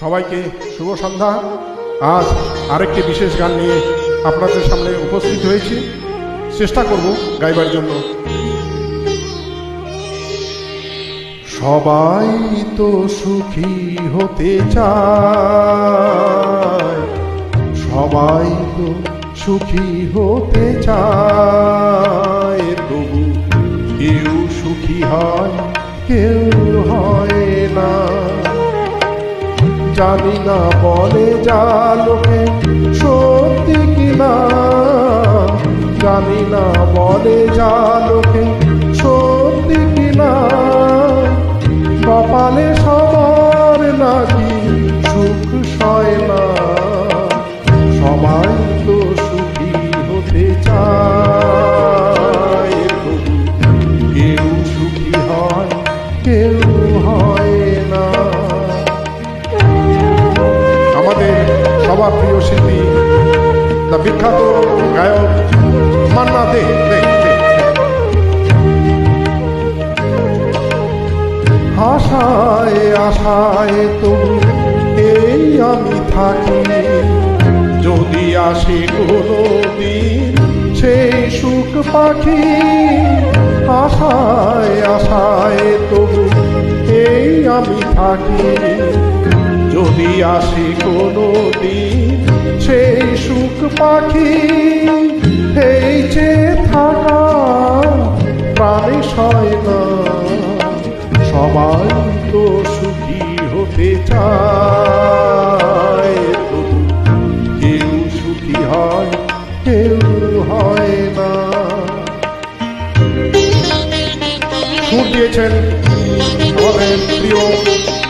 সবাইকে শুভ সন্ধ্যা। আজ আরেকটি বিশেষ গান নিয়ে আপনাদের সামনে উপস্থিত হয়েছি। চেষ্টা করব গাইবার জন্য। সবাই তো সুখী হতে চায়, সবাই তো সুখী হতে চায়, তবু কেউ সুখী হয় কেউ হয় না। জানি না বলে যা লোকে সত্যি কিনা, জানি না বলে যা লোকে সত্যি কিনা, কপালে সবার নাকি সুখ সয় না। সবাই তো সুখী হতে চায়, তবু কেউ সুখী হয় কেউ হয় না। আমাদের সবার প্রিয় শিল্পী, দ্য বিখ্যাত গায়ক মান্না দে। আশায় আশায় তবু এই আমি থাকি, যদি আসে কোনো দিন সেই সুখ পাখি। আশায় আশায় তবু এই আমি থাকি, যদি আসে কোনো দিন সেই সুখ পাখি। এই যে থাকা প্রাণে সয় না, সবাই তো সুখী হতে চায়, তবু কেউ সুখী হয় কেউ হয় না। সুর দিয়েছেন আমাদের প্রিয়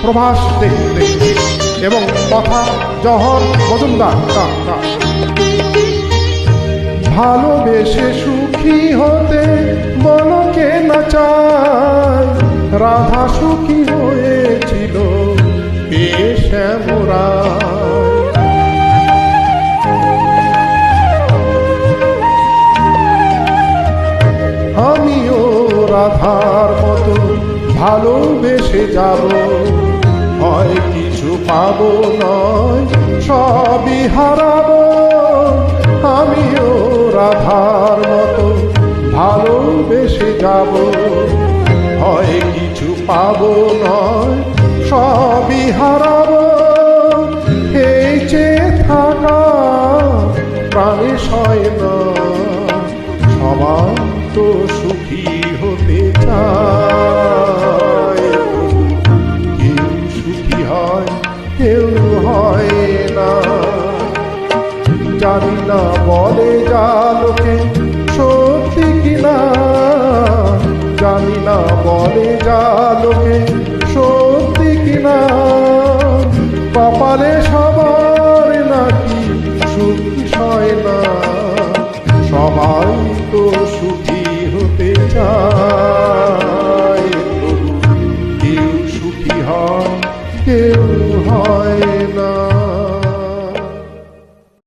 প্রভাস দে এবং কথা জহর মজুমদার। ভালোবেসে সুখী হতে বলো কে না চায়, রাধা সুখী হয়েছিল শ্যামরায়। আমিও রাধার মতো ভালোবেসে যাব, হয় কিছু পাবো নয় সবই হারাবো। আমিও রাধার মতো ভালোবেসে যাব, হয় কিছু পাবো নয় সবই হারাবো। এই যে থাকা প্রাণে সয় না, সবাই তো সুখী হতে চায়, কেউ সুখী হয় কেউ হয় না। জানি না বলে যা লোকে সত্যি কিনা, জানি না বলে যা লোকে সত্যি কিনা, কপালে সবার নাকি সুখ সয় না। সবাই তো সুখী হতে চায়।